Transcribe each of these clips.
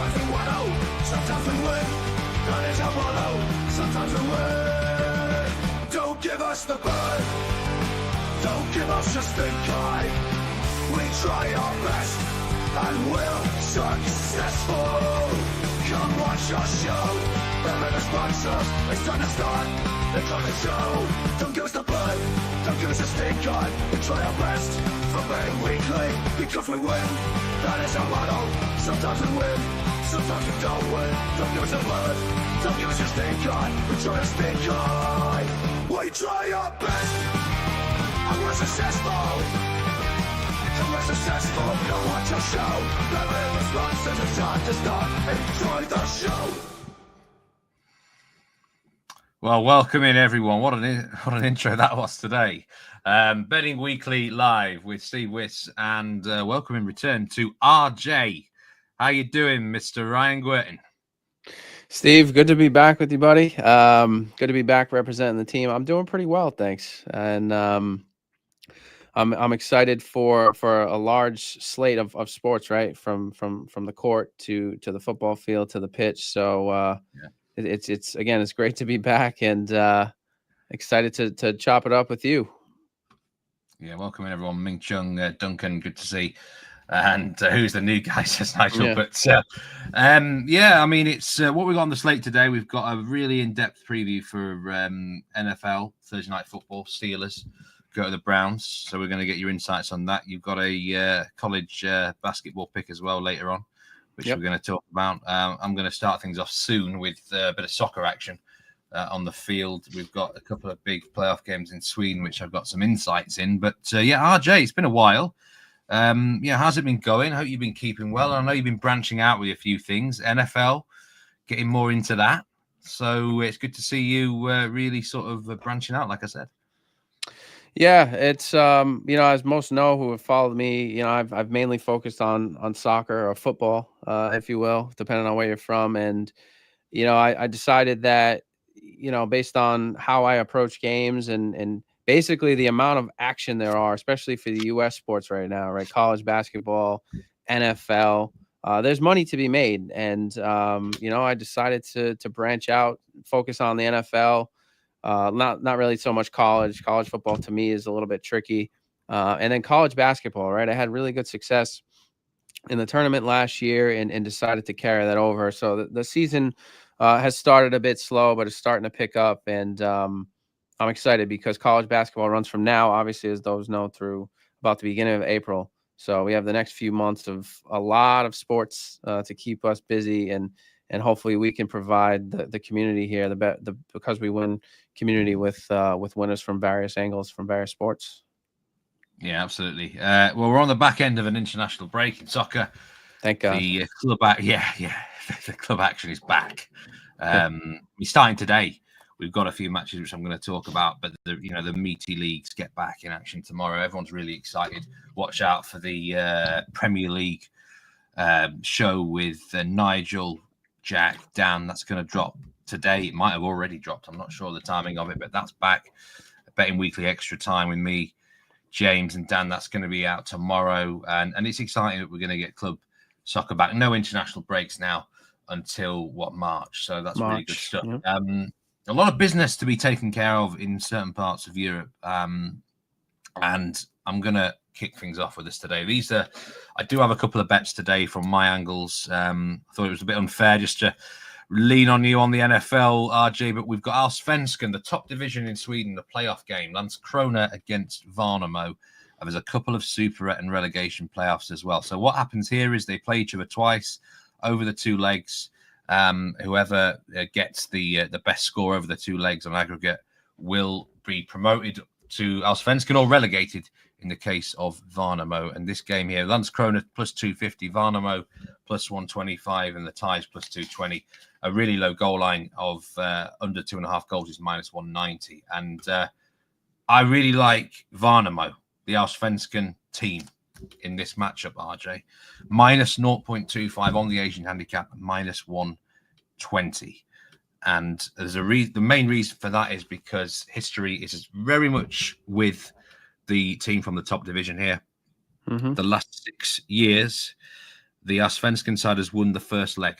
Sometimes we wallow, sometimes we win. That is our motto, sometimes we win. Don't give us the bird, don't give us just the guy. We try our best, and we're successful. Come watch our show, remember sponsors, it's time to start the coming show. Don't give us the blood, don't give us a stink eye. We try our best, from betting weekly, because we win. That is our motto, sometimes we win, sometimes we don't win. Don't give us the blood, don't give us a stink eye. We try our stink eye. We try our best, and we're successful. And we're successful, don't watch our show. Remember sponsors, it's time to start. Enjoy the show. Well, welcome in everyone. What an intro that was today. Betting Weekly live with Steve Wyss, and welcome in return to RJ. How you doing, Mr. Ryan Guertin? Steve, good to be back with you, buddy. Good to be back representing the team. I'm doing pretty well, thanks. And I'm excited for a large slate of sports, right? From the court to the football field to the pitch. So it's great to be back, and excited to chop it up with you. Yeah, welcome in everyone. Ming Chung, Duncan, good to see. And who's the new guy, says Nigel. Yeah. But I mean, it's what we got on the slate today. We've got a really in-depth preview for NFL, Thursday Night Football, Steelers go to the Browns. So we're going to get your insights on that. You've got a college basketball pick as well later on, which we're going to talk about. I'm going to start things off soon with a bit of soccer action on the field. We've got a couple of big playoff games in Sweden, which I've got some insights in. But RJ, it's been a while. How's it been going? I hope you've been keeping well. I know you've been branching out with a few things. NFL, getting more into that. So it's good to see you really sort of branching out, like I said. Yeah, it's as most know who have followed me, I've mainly focused on soccer or football, if you will, depending on where you're from. And I decided that based on how I approach games and basically the amount of action there are, especially for the U.S. sports right now, right? College basketball, NFL, there's money to be made, and I decided to branch out, focus on the NFL. Not really so much college. College football to me is a little bit tricky. And then college basketball, right? I had really good success in the tournament last year and decided to carry that over. So the season has started a bit slow, but it's starting to pick up. And I'm excited because college basketball runs from now, obviously, as those know, through about the beginning of April. So we have the next few months of a lot of sports to keep us busy, and hopefully we can provide the community here because we win community with winners from various angles, from various sports. Yeah, absolutely. Well, we're on the back end of an international break in soccer. Thank God. The club the club action is back. We're starting today. We've got a few matches which I'm going to talk about, but the meaty leagues get back in action tomorrow. Everyone's really excited. Watch out for the Premier League show with Nigel, Jack, Dan. That's going to drop today. It might have already dropped. I'm not sure the timing of it, but that's back. Betting Weekly Extra Time with me, James, and Dan. That's going to be out tomorrow, and it's exciting that we're going to get club soccer back. No international breaks now until March. So that's really good stuff. Yeah. A lot of business to be taken care of in certain parts of Europe, and I'm going to kick things off with this today. I do have a couple of bets today from my angles. I thought it was a bit unfair just to lean on you on the NFL, RJ, but we've got Allsvenskan, the top division in Sweden, the playoff game, Landskrona against Varnamo. There's a couple of super and relegation playoffs as well. So what happens here is they play each other twice over the two legs. Whoever gets the best score over the two legs on aggregate will be promoted to Allsvenskan or relegated in the case of Varnamo. And this game here, Landskrona plus 250, Varnamo plus 125, and the ties plus 220. A really low goal line of under 2.5 goals is minus 190. And I really like Varnamo, the Allsvenskan team, in this matchup, RJ. Minus 0.25 on the Asian handicap, minus 120. And there's the main reason for that is because history is very much with the team from the top division here. Mm-hmm. The last 6 years, the Allsvenskan side has won the first leg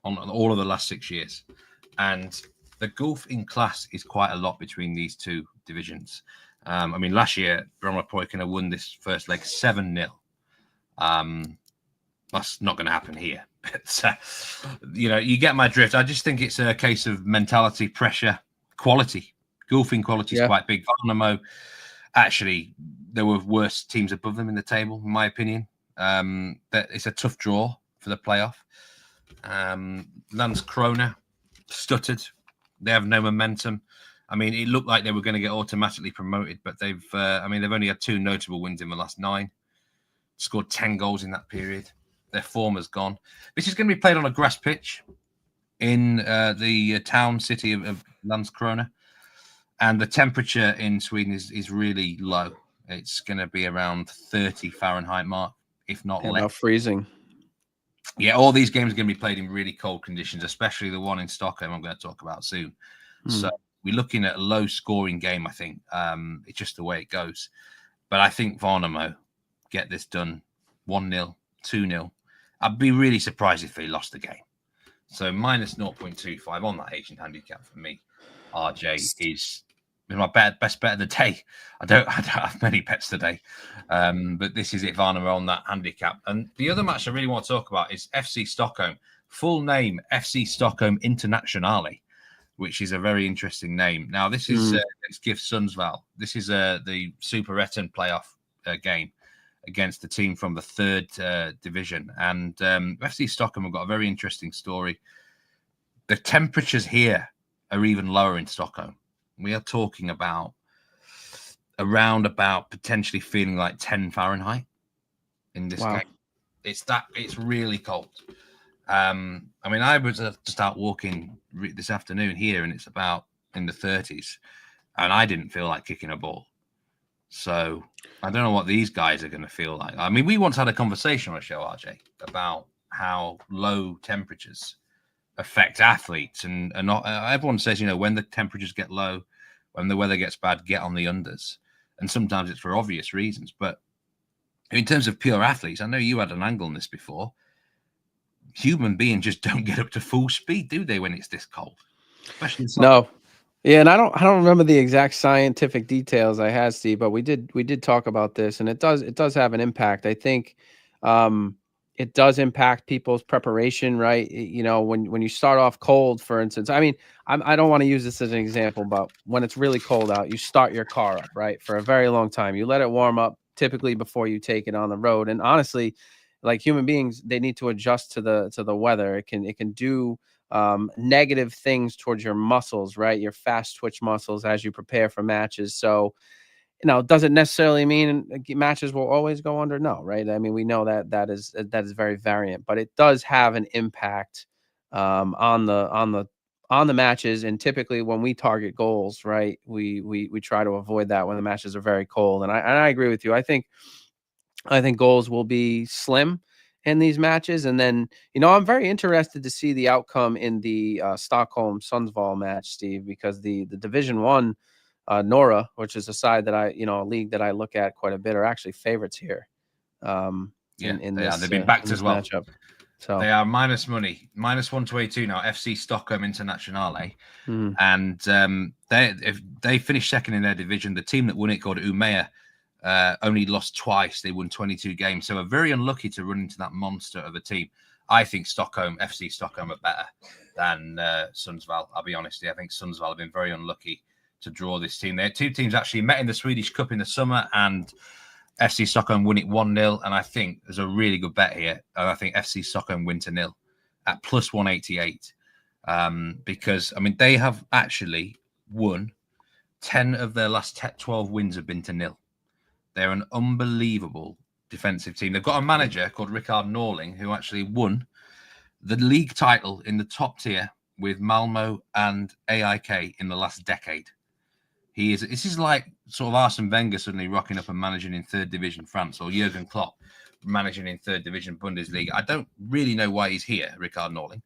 on all of the last 6 years. And the gulf in class is quite a lot between these two divisions. I mean, last year, Bromma Poikina won this first leg 7-0. That's not going to happen here. But, you get my drift. I just think it's a case of mentality, pressure, quality. Golfing quality is quite big. Varnamo, actually, there were worse teams above them in the table, in my opinion. That it's a tough draw for the playoff. Landskrona stuttered. They have no momentum. I mean, it looked like they were going to get automatically promoted, but they've only had 2 notable wins in the last 9. Scored 10 goals in that period. Their form has gone. This is going to be played on a grass pitch in the town city of Landskrona. And the temperature in Sweden is really low. It's going to be around 30 Fahrenheit mark, if not less. About freezing. Yeah, all these games are going to be played in really cold conditions, especially the one in Stockholm I'm going to talk about soon. So we're looking at a low-scoring game, I think. It's just the way it goes. But I think Varnamo get this done 1-0, 2-0. I'd be really surprised if they lost the game. So minus 0.25 on that Asian handicap for me. RJ is my best bet of the day. I don't have many bets today, but this is it, Varnamo on that handicap. And the other match I really want to talk about is FC Stockholm. Full name, FC Stockholm Internationale, which is a very interesting name. Now, this is it's GIF Sundsvall. This is the Super Etten playoff game against the team from the 3rd division. And FC Stockholm have got a very interesting story. The temperatures here are even lower in Stockholm. We are talking about around potentially feeling like 10 Fahrenheit in this game. It's really cold. I mean, I was just out walking this afternoon here, and it's about in the 30s, and I didn't feel like kicking a ball. So I don't know what these guys are going to feel like. I mean, we once had a conversation on a show, RJ, about how low temperatures affect athletes, and everyone says, when the temperatures get low, when the weather gets bad, get on the unders. And sometimes it's for obvious reasons. But in terms of pure athletes, I know you had an angle on this before. Human beings just don't get up to full speed, do they, when it's this cold? Especially no. Yeah, and I don't remember the exact scientific details I had, Steve, but we did talk about this, and it does have an impact. I think it does impact people's preparation, right? When you start off cold, for instance. I mean, I don't want to use this as an example, but when it's really cold out, you start your car up, right, for a very long time. You let it warm up typically before you take it on the road. And honestly, like human beings, they need to adjust to the weather. It can do negative things towards your muscles, right? Your fast twitch muscles as you prepare for matches. So, does it necessarily mean matches will always go under? No, right? I mean, we know that is very variant, but it does have an impact on the matches. And typically, when we target goals, right, we try to avoid that when the matches are very cold. And I agree with you. I think goals will be slim in these matches. And then, I'm very interested to see the outcome in the Stockhom Sundsvall match, Steve, because the Division 1 Nora, which is a side that a league that I look at quite a bit, are actually favorites here. They've been backed as well. Matchup. So they are minus money, minus 122 now. FC Stockholm Internationale, and if they finished second in their division. The team that won it, called Umeå, only lost twice. They won 22 games, so are very unlucky to run into that monster of a team. I think FC Stockholm are better than Sundsvall. I'll be honest, I think Sundsvall have been very unlucky to draw this team. Their 2 teams actually met in the Swedish Cup in the summer, and FC Stockholm win it 1-0. And I think there's a really good bet here. I think FC Stockholm win 0 at plus 188, because they have actually won 10 of their last 12 wins have been 0. They're an unbelievable defensive team. They've got a manager called Rickard Norling who actually won the league title in the top tier with Malmo and AIK in the last decade. This is like sort of Arsene Wenger suddenly rocking up and managing in 3rd division France, or Jurgen Klopp managing in 3rd division Bundesliga. I don't really know why he's here, Rickard Norling.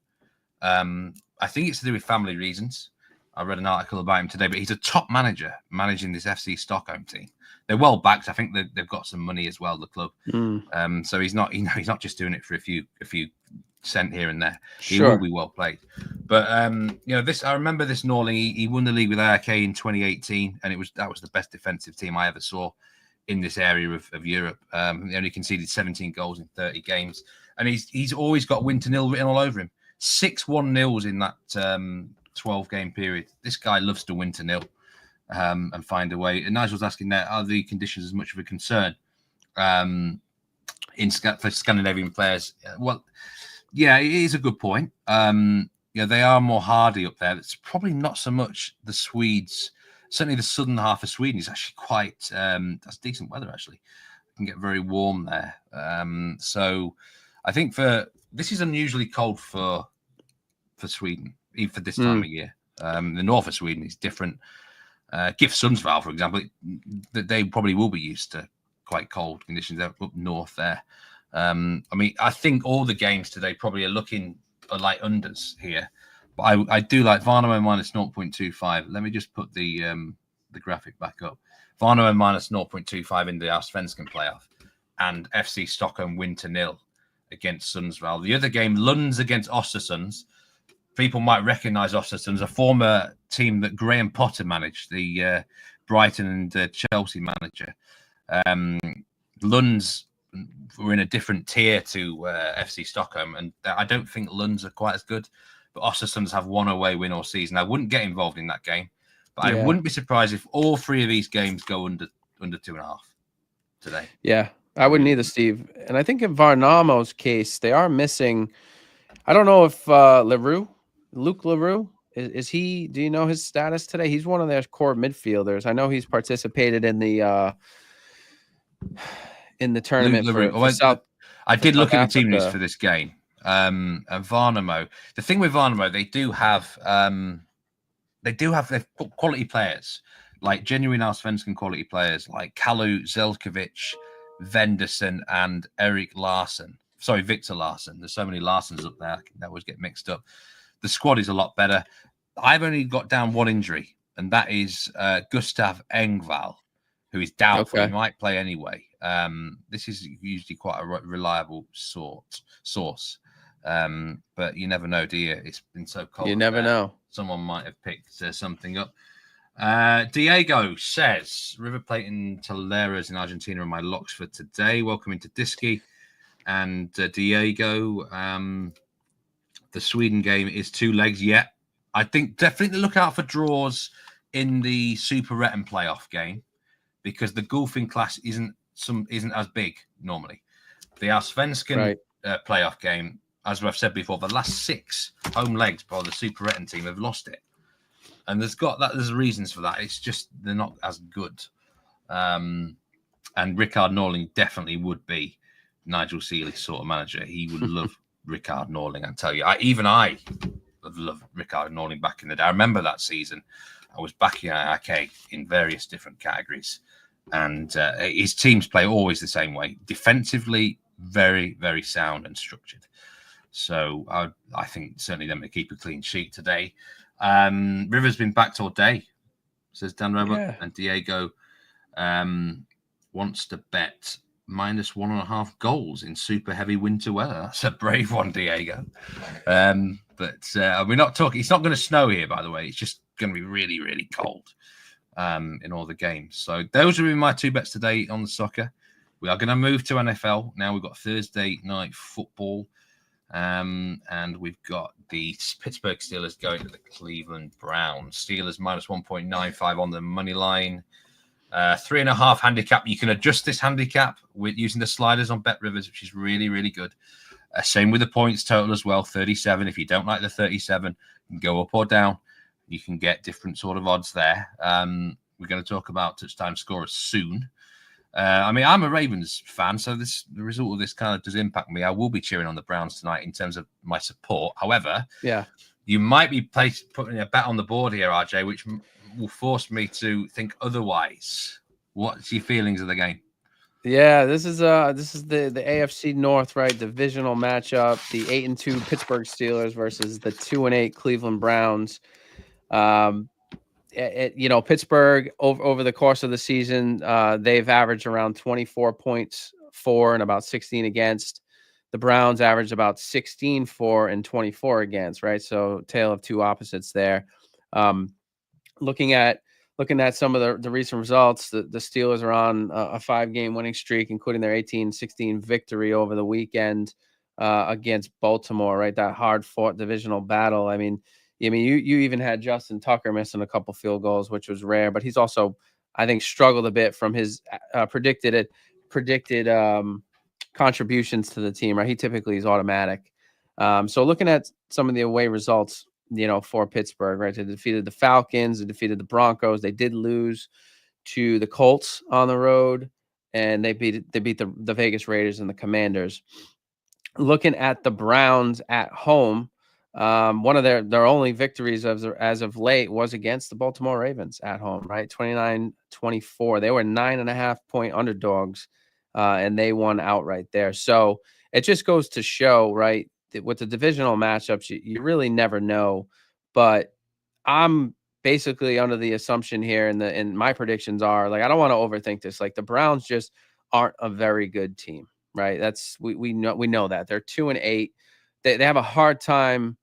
I think it's to do with family reasons. I read an article about him today, but he's a top manager managing this FC Stockholm team. They're well backed. I think they've got some money as well, the club. So he's not just doing it for a few cent here and there. He will be well played. But I remember this Norling. He won the league with IFK in 2018, and that was the best defensive team I ever saw in this area of Europe. They only conceded 17 goals in 30 games, and he's always got win to nil written all over him. 6-1-0s in that 12-game period. This guy loves to win to nil and find a way. And Nigel's asking there, are the conditions as much of a concern for Scandinavian players? Well, yeah, it is a good point. They are more hardy up there. It's probably not so much the Swedes. Certainly the southern half of Sweden is actually quite, that's decent weather, actually. It can get very warm there. So I think this is unusually cold for Sweden, even for this time of year. The north of Sweden is different. GIF Sundsvall, for example, they probably will be used to quite cold conditions up north there. I think all the games today probably are looking like unders here. But I do like Varnamo minus 0.25. Let me just put the graphic back up. Varnamo minus 0.25 in the Allsvenskan playoff, and FC Stockholm win to nil against Sundsvall. The other game, Lunds against Ostersund. People might recognise Ostersund, a former team that Graham Potter managed, the Brighton and Chelsea manager. Lunds were in a different tier to FC Stockholm, and I don't think Lunds are quite as good. But Ostersund have one away win all season. I wouldn't get involved in that game, but I wouldn't be surprised if all three of these games go under 2.5 today. Yeah, I wouldn't either, Steve. And I think in Varnamo's case, they are missing. I don't know if Luke Leroux, is he? Do you know his status today? He's one of their core midfielders. I know he's participated in the tournament for South. I did look at the team list for this game. And Varnamo. The thing with Varnamo, they do have quality players, like genuine Allsvenskan quality players, like Kalu Zelkovic, Venderson, and Erik Larsson. Sorry, Victor Larsson. There's so many Larsons up there that always get mixed up. The squad is a lot better. I've only got down one injury, and that is Gustav Engvall, who is doubtful. He might play anyway. This is usually quite a reliable source. But you never know, do you? It's been so cold. You never know. Someone might have picked something up. Diego says, River Plate and Toleras in Argentina are my locks for today. Welcome into Diski. And Diego, the Sweden game is 2 legs. Yeah, I think definitely look out for draws in the Super Retten playoff game, because the golfing class isn't as big normally. The Allsvenskan playoff game, as I've said before, the last 6 home legs by the Super Retten team have lost it, and there's reasons for that. It's just they're not as good. And Rickard Norling definitely would be Nigel Seeley's sort of manager. He would love Rickard Norling. I tell you, I love Rickard Norling back in the day. I remember that season. I was backing IFK in various different categories, and his teams play always the same way. Defensively, very, very sound and structured. So I think certainly them to keep a clean sheet today. River's been backed all day, says Dan Robert. Yeah. And Diego wants to bet minus 1.5 goals in super heavy winter weather. That's a brave one, Diego. But we're not talking. It's not going to snow here, by the way. It's just going to be really, really cold in all the games. So those are my 2 bets today on the soccer. We are going to move to NFL now. We've got Thursday night football, and we've got the Pittsburgh Steelers going to the Cleveland Browns. Steelers minus 1.95 on the money line. 3.5 handicap. You can adjust this handicap with using the sliders on Bet Rivers, which is really, really good. Same with the points total as well, 37. If you don't like the 37, you can go up or down. You can get different sort of odds there. We're going to talk about touchdown scorers soon. I'm a Ravens fan, so the result of this kind of does impact me. I will be cheering on the Browns tonight in terms of my support. However, you might be putting a bet on the board here, RJ, which will force me to think otherwise. What's your feelings of the game? Yeah, this is the AFC North, right? Divisional matchup. The 8-2 Pittsburgh Steelers versus the 2-8 Cleveland Browns. Pittsburgh over the course of the season, they've averaged around 24 points for and about 16 against. The Browns averaged about 16 for and 24 against, right? So tale of two opposites there. Looking at some of the recent results, the Steelers are on a 5-game winning streak, including their 18-16 victory over the weekend against Baltimore, right? That hard-fought divisional battle. I mean, you even had Justin Tucker missing a couple field goals, which was rare, but he's also, I think, struggled a bit from his predicted contributions to the team, right? He typically is automatic. So looking at some of the away results, for Pittsburgh, right? They defeated the Falcons, they defeated the Broncos. They did lose to the Colts on the road, and they beat the Vegas Raiders and the Commanders. Looking at the Browns at home, one of their only victories as of late was against the Baltimore Ravens at home, right? 29-24. They were 9.5-point underdogs, and they won outright there. So it just goes to show, right, that with the divisional matchups, you really never know. But I'm basically under the assumption here, and my predictions are, like, I don't want to overthink this. Like, the Browns just aren't a very good team, right? That's we know that they're 2-8. They have a hard time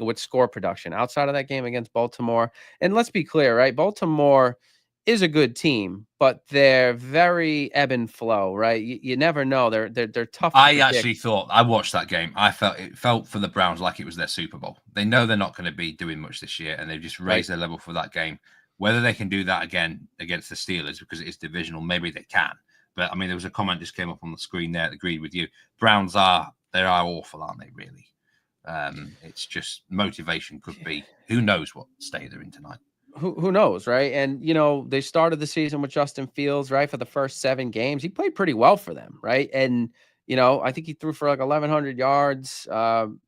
with score production outside of that game against Baltimore. And let's be clear, right? Baltimore is a good team, but they're very ebb and flow, right? You never know. They're tough to predict. Actually thought, I watched that game, it felt for the Browns like it was their Super Bowl. They know they're not going to be doing much this year, and they've just raised their level for that game. Whether they can do that again against the Steelers, because it is divisional, maybe they can. But I mean, there was a comment just came up on the screen there that agreed with you. Browns are awful, aren't they? Really, it's just motivation could be. Who knows what state they're in tonight? Who knows, right? And they started the season with Justin Fields, right? For the first 7 games, he played pretty well for them, right? And I think he threw for like 1,100 yards, 5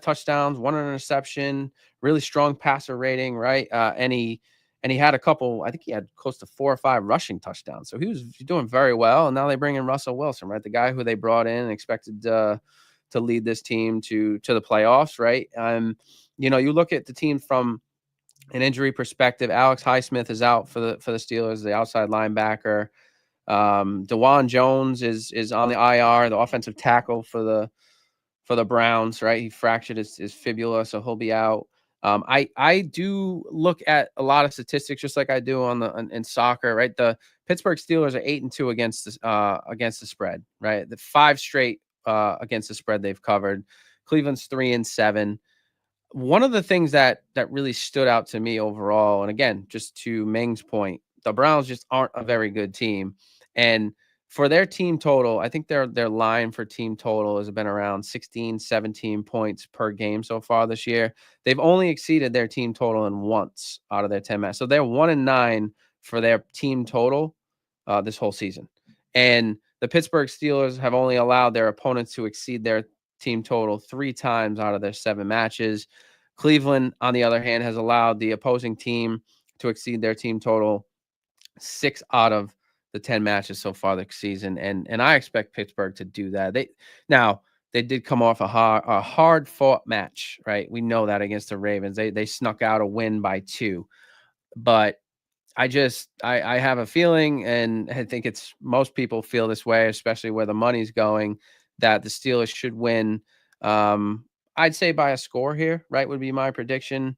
touchdowns, 1 interception, really strong passer rating, right? And he had a couple. I think he had close to 4 or 5 rushing touchdowns, so he was doing very well. And now they bring in Russell Wilson, right? The guy who they brought in and expected to lead this team to the playoffs, right? You look at the team from an injury perspective. Alex Highsmith is out for the Steelers, the outside linebacker. DeJuan Jones is on the IR, the offensive tackle for the Browns, right? He fractured his fibula, so he'll be out. I do look at a lot of statistics, just like I do in soccer, right? The Pittsburgh Steelers are 8-2 against the spread, right? The 5 straight against the spread they've covered. Cleveland's 3-7. One of the things that really stood out to me overall, and again, just to Ming's point, the Browns just aren't a very good team. And for their team total, I think their line for team total has been around 16, 17 points per game so far this year. They've only exceeded their team total in once out of their 10 matches. So they're 1-9 for their team total this whole season. And the Pittsburgh Steelers have only allowed their opponents to exceed their team total 3 times out of their 7 matches. Cleveland, on the other hand, has allowed the opposing team to exceed their team total 6 out of the 10 matches so far this season. And I expect Pittsburgh to do that. They did come off a hard fought match, right? We know that against the Ravens. They snuck out a win by 2. But I have a feeling, and I think it's most people feel this way, especially where the money's going, that the Steelers should win. I'd say by a score here, right, would be my prediction.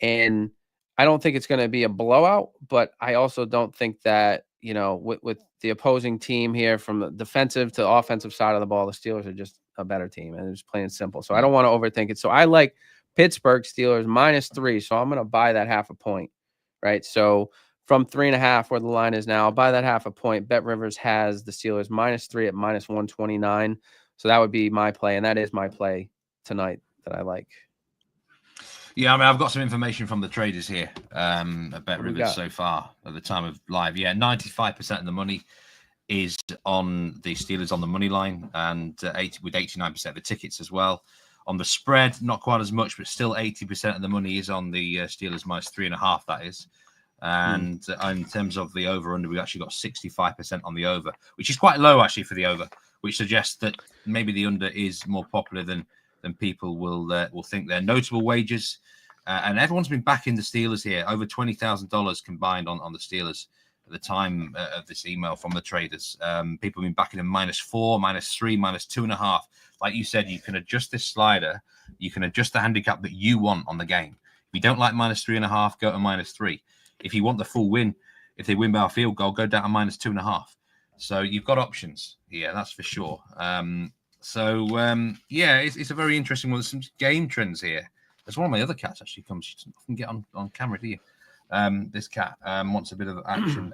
And I don't think it's going to be a blowout, but I also don't think that, with the opposing team here, from the defensive to offensive side of the ball, the Steelers are just a better team, and it's plain and simple. So I don't want to overthink it. So I like Pittsburgh Steelers -3. So I'm going to buy that 0.5 point, right? So from 3.5, where the line is now, I'll buy that 0.5 point. Bet Rivers has the Steelers -3 at -129. So that would be my play, and that is my play tonight that I like. Yeah, I mean, I've got some information from the traders here at Bet Rivers so far at the time of live. Yeah, 95% of the money is on the Steelers on the money line, and 89% of the tickets as well. On the spread, not quite as much, but still 80% of the money is on the Steelers -3.5, that is. And in terms of the over-under, we've actually got 65% on the over, which is quite low, actually, for the over, which suggests that maybe the under is more popular than people will think. They're notable wagers. And everyone's been backing the Steelers here, over $20,000 combined on the Steelers at the time of this email from the traders. People have been backing them -4, -3, -2.5. Like you said, you can adjust this slider. You can adjust the handicap that you want on the game. If you don't like -3.5, go to -3. If you want the full win, if they win by a field goal, go down to -2.5. So you've got options here, that's for sure. Yeah, it's a very interesting one. There's some game trends here. There's one of my other cats actually comes. She doesn't often get on camera, do you? This cat wants a bit of action.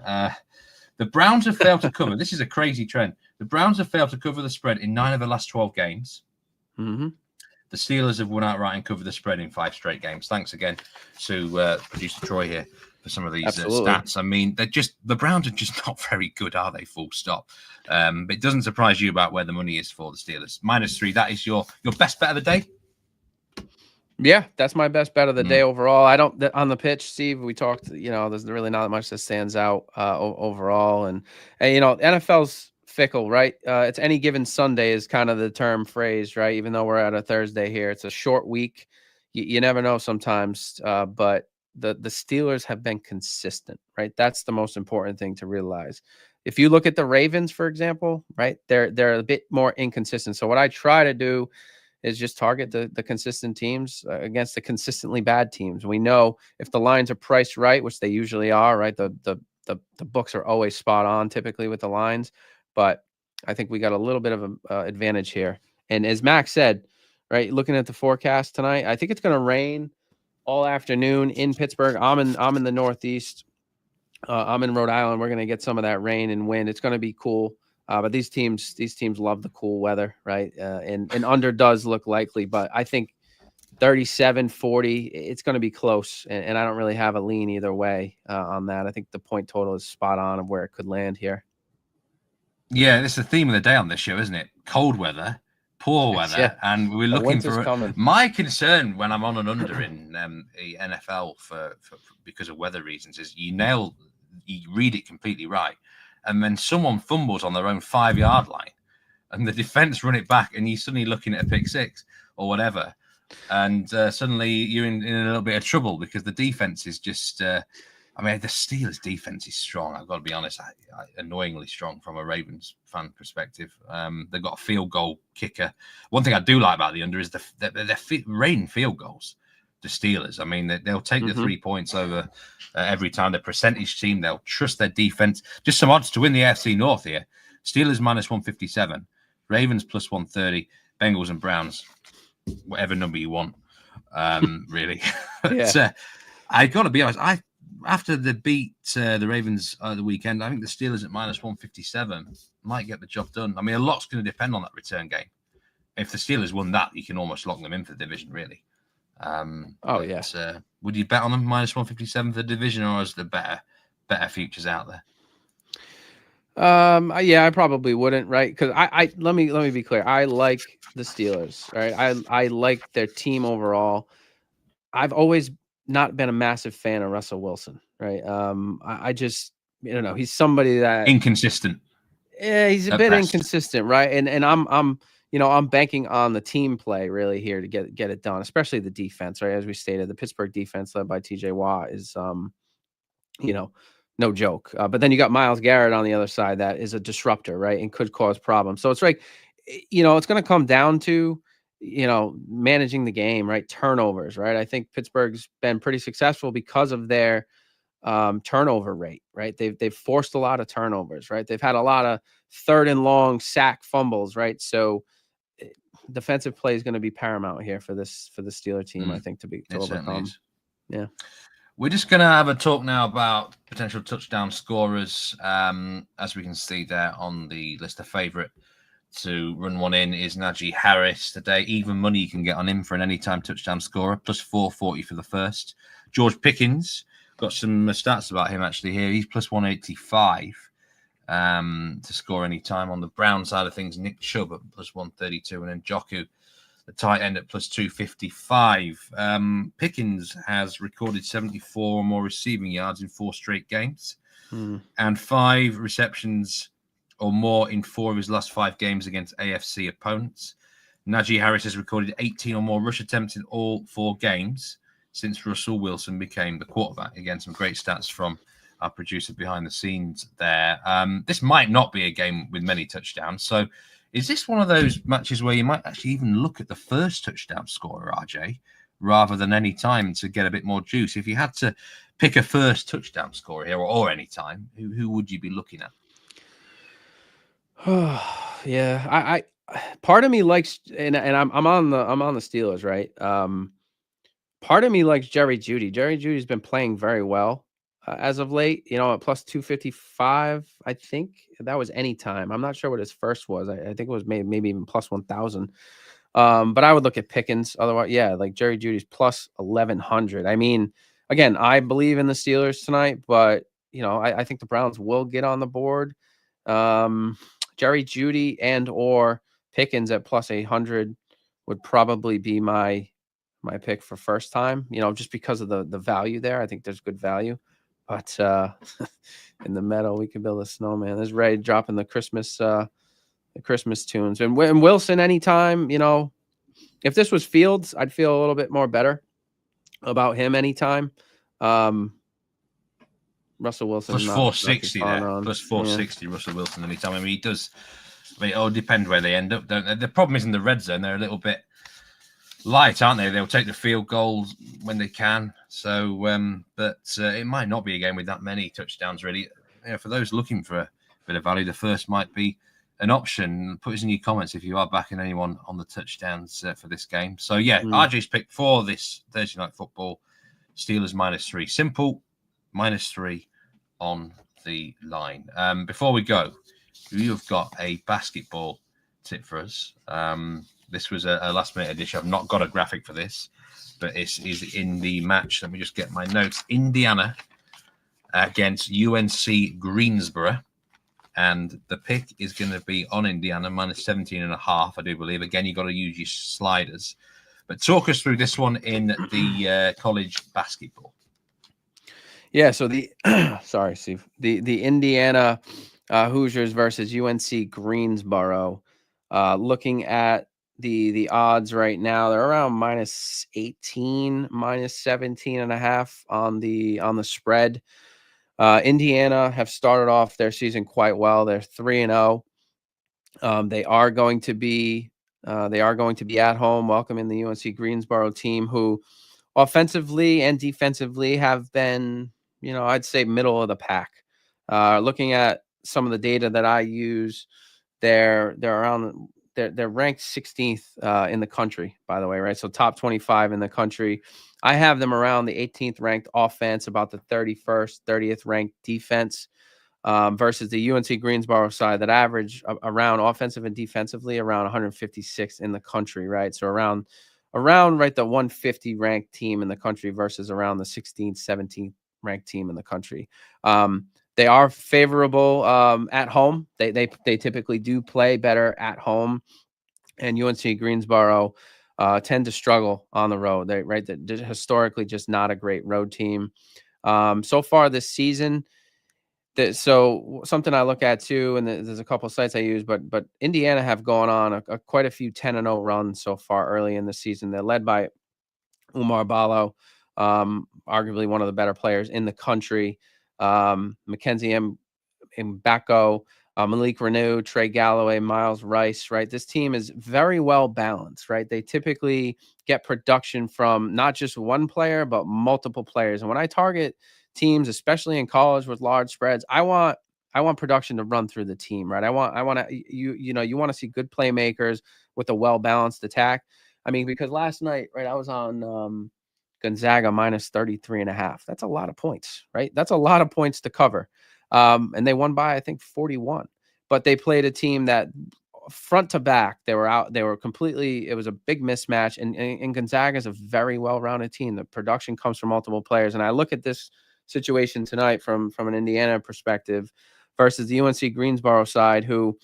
The Browns have failed to cover. This is a crazy trend. The Browns have failed to cover the spread in 9 of the last 12 games. Mm-hmm. The Steelers have won outright and covered the spread in 5 straight games. Thanks again to producer Troy here for some of these stats. I mean, the Browns are just not very good, are they? Full stop. But it doesn't surprise you about where the money is for the Steelers. -3. That is your best bet of the day. Yeah, that's my best bet of the day overall. I don't on the pitch, Steve. We talked. There's really not much that stands out overall, and NFL's fickle, right? It's any given Sunday is kind of the term phrase, right? Even though we're at a Thursday here, it's a short week. You never know sometimes, but the Steelers have been consistent, right? That's the most important thing to realize. If you look at the Ravens, for example, right, they're a bit more inconsistent. So what I try to do is just target the consistent teams against the consistently bad teams. We know if the lines are priced right, which they usually are, right? The books are always spot on typically with the lines, but I think we got a little bit of an advantage here. And as Max said, right, looking at the forecast tonight, I think it's going to rain all afternoon in Pittsburgh. I'm in the Northeast. I'm in Rhode Island. We're going to get some of that rain and wind. It's going to be cool. But these teams love the cool weather, right? And under does look likely, but I think 37-40, it's going to be close. And I don't really have a lean either way on that. I think the point total is spot on of where it could land here. Yeah, it's the theme of the day on this show, isn't it? Cold weather, poor weather, yeah. And we're looking for coming. My concern when I'm on an under in the NFL for because of weather reasons is you read it completely right. And then someone fumbles on their own 5-yard line and the defense run it back and you're suddenly looking at a pick 6 or whatever. And suddenly you're in a little bit of trouble because the defense is just, the Steelers defense is strong. I've got to be honest, annoyingly strong from a Ravens fan perspective. They've got a field goal kicker. One thing I do like about the under is they're raining field goals. The Steelers. I mean, they'll take the 3 points over every time. The percentage team, they'll trust their defense. Just some odds to win the AFC North here. Steelers -157, Ravens +130, Bengals and Browns, whatever number you want, really. But, I got to be honest. After they beat the Ravens the weekend, I think the Steelers at -157 might get the job done. I mean, a lot's going to depend on that return game. If the Steelers won that, you can almost lock them in for the division, really. Would you bet on them -157 for the division, or is there better futures out there? I probably wouldn't, right? Because I let me be clear. I like the Steelers, right? I like their team overall. I've always not been a massive fan of Russell Wilson, right? I just don't know. He's somebody that inconsistent. Yeah, he's a bit inconsistent, right? And I'm banking on the team play really here to get it done, especially the defense, right? As we stated, the Pittsburgh defense led by TJ Watt is, no joke. But then you got Myles Garrett on the other side that is a disruptor, right? And could cause problems. So it's like, it's going to come down to, managing the game, right? Turnovers, right? I think Pittsburgh's been pretty successful because of their turnover rate, right? They've forced a lot of turnovers, right? They've had a lot of 3rd and long sack fumbles, right? So defensive play is going to be paramount here for the Steeler team, I think, to overcome. Yeah. We're just going to have a talk now about potential touchdown scorers. As we can see there on the list, of favorite to run one in is Najee Harris today. Even money you can get on him for an anytime touchdown scorer, +440 for the first. George Pickens, got some stats about him actually here. He's +185 to score any time. On the Brown side of things, Nick Chubb at +132, and then Njoku, the tight end, at +255. Pickens has recorded 74 or more receiving yards in 4 straight games and 5 receptions or more in 4 of his last 5 games against AFC opponents. Najee Harris has recorded 18 or more rush attempts in all 4 games since Russell Wilson became the quarterback. Again, some great stats from our producer behind the scenes there. This might not be a game with many touchdowns. So is this one of those matches where you might actually even look at the first touchdown scorer, RJ, rather than any time to get a bit more juice? If you had to pick a first touchdown scorer here or any time, who would you be looking at? Yeah, I part of me likes, and I'm on the Steelers, right? Part of me likes Jerry Jeudy. Jerry Judy's been playing very well as of late. You know, at plus 255, I think that was any time. I'm not sure what his first was. I think it was maybe even plus 1,000. But I would look at Pickens. Otherwise, yeah, like Jerry Judy's plus 1,100. I mean, again, I believe in the Steelers tonight, but you know, I think the Browns will get on the board. Jerry Jeudy and or Pickens at plus 800 would probably be my pick for first time, you know, just because of the value there. I think there's good value. But in the meadow, we could build a snowman. There's Ray dropping the Christmas tunes. And Wilson anytime, you know, if this was Fields, I'd feel a little bit more better about him anytime. Russell Wilson plus 460 there. Plus 460 yeah. Russell Wilson anytime. I mean, he does. I mean, it all depends where they end up, don't they? The problem is in the red zone, they're a little bit light, aren't they? They'll take the field goals when they can. So, but it might not be a game with that many touchdowns, really. You know, for those looking for a bit of value, the first might be an option. Put us in your comments if you are backing anyone on the touchdowns for this game. So, yeah, RJ's pick for this Thursday night football, Steelers -3. Simple, -3 on the line. Before we go, you've got a basketball tip for us. This was a last-minute edition. I've not got a graphic for this, but it's in the match. Let me just get my notes. Indiana against UNC Greensboro. And the pick is going to be on Indiana, -17.5, I do believe. Again, you've got to use your sliders. But talk us through this one in the college basketball. Yeah, so sorry, Steve. The Indiana Hoosiers versus UNC Greensboro. Looking at the odds right now, they're around -18, -17.5 on the spread. Indiana have started off their season quite well. They're 3-0. They are going to be at home, welcoming the UNC Greensboro team, who offensively and defensively have been, you know, I'd say middle of the pack. Looking at some of the data that I use, they're ranked 16th in the country, by the way, right? So top 25 in the country. I have them around the 18th ranked offense, about the 31st, 30th ranked defense, versus the UNC Greensboro side that average around offensive and defensively around 156 in the country, right? So around right the 150 ranked team in the country versus around the 16th, 17th ranked team in the country. They are favorable at home. They typically do play better at home, and UNC Greensboro tend to struggle on the road. They're historically just not a great road team. So far this season, so something I look at too, and there's a couple of sites I use, but Indiana have gone on quite a few 10-0 runs so far early in the season. They're led by Umar Ballo, arguably one of the better players in the country. Mackenzie Mbako, Malik Renew, Trey Galloway, Miles Rice, right? This team is very well balanced, right? They typically get production from not just one player, but multiple players. And when I target teams, especially in college with large spreads, I want production to run through the team, right? I want to, you want to see good playmakers with a well-balanced attack. I mean, because last night, right, I was on Gonzaga -33.5. That's a lot of points, right? That's a lot of points to cover. And they won by, I think, 41. But they played a team that front to back, they were completely, it was a big mismatch. And Gonzaga is a very well-rounded team. The production comes from multiple players. And I look at this situation tonight from an Indiana perspective versus the UNC Greensboro side, who,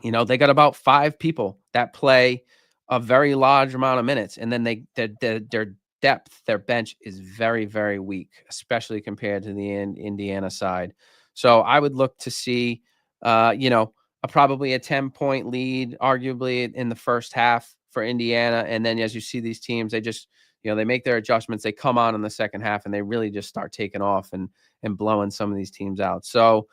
you know, they got about 5 people that play a very large amount of minutes. And then their depth, their bench is very, very weak, especially compared to the Indiana side. So I would look to see, probably a 10-point lead, arguably in the first half for Indiana. And then as you see these teams, they just they make their adjustments. They come on in the second half and they really just start taking off and blowing some of these teams out. So,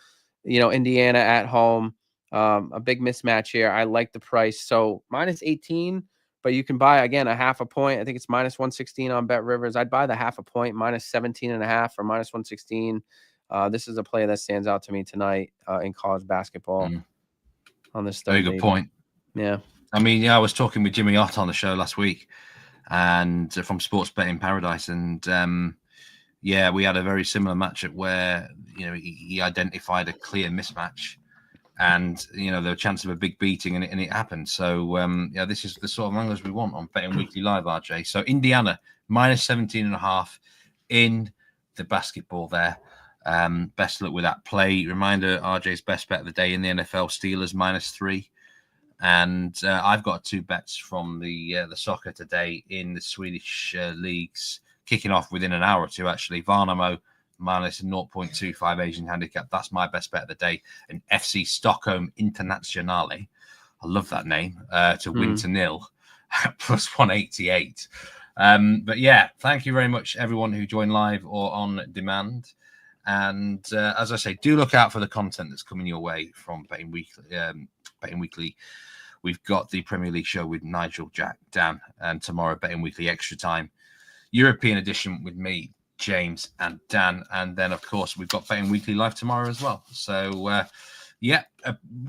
Indiana at home, a big mismatch here. I like the price. So -18, but you can buy, again, a half a point. I think it's -116 on Bet Rivers. I'd buy the half a point, -17.5 or -116. This is a play that stands out to me tonight in college basketball on this Thursday. Very good point. Yeah. I mean, I was talking with Jimmy Ott on the show last week, and from Sports Betting Paradise, and we had a very similar matchup where he identified a clear mismatch, and the chance of a big beating, and it happened. So this is the sort of anglers we want on Betting Weekly Live, RJ. So Indiana -17.5 in the basketball there. Best luck with that play. Reminder, RJ's best bet of the day in the NFL, Steelers -3. And I've got 2 bets from the soccer today in the Swedish leagues, kicking off within an hour or two, actually. Varnamo -0.25 Asian handicap. That's my best bet of the day. And FC Stockholm Internationale, I love that name, to win to 0 +188. But yeah, thank you very much, everyone who joined live or on demand. And as I say, do look out for the content that's coming your way from Betting Weekly. We've got the Premier League show with Nigel, Jack, Dan, and tomorrow Betting Weekly Extra Time European edition with me, James, and Dan. And then, of course, we've got Betting Weekly Live tomorrow as well. So,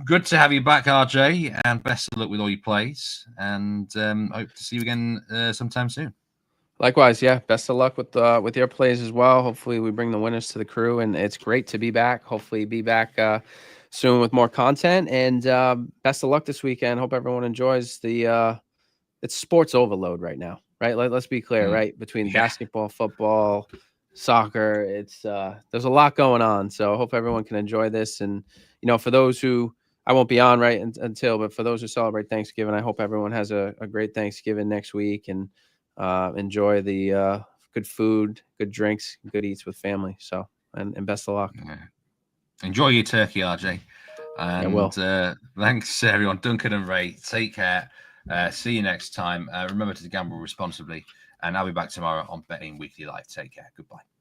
good to have you back, RJ, and best of luck with all your plays. And hope to see you again sometime soon. Likewise, yeah. Best of luck with your plays as well. Hopefully, we bring the winners to the crew, and it's great to be back. Hopefully, be back soon with more content. And best of luck this weekend. Hope everyone enjoys the. It's sports overload right now, right? Let's be clear, right? Between basketball, football, soccer, it's there's a lot going on. So, hope everyone can enjoy this. And for those who I won't be on right until, but for those who celebrate Thanksgiving, I hope everyone has a great Thanksgiving next week and. Enjoy the good food, good drinks, good eats with family. So, and best of luck. Yeah. Enjoy your turkey, RJ. And I will. Thanks, everyone. Duncan and Ray, take care. See you next time. Remember to gamble responsibly. And I'll be back tomorrow on Betting Weekly Live. Take care. Goodbye.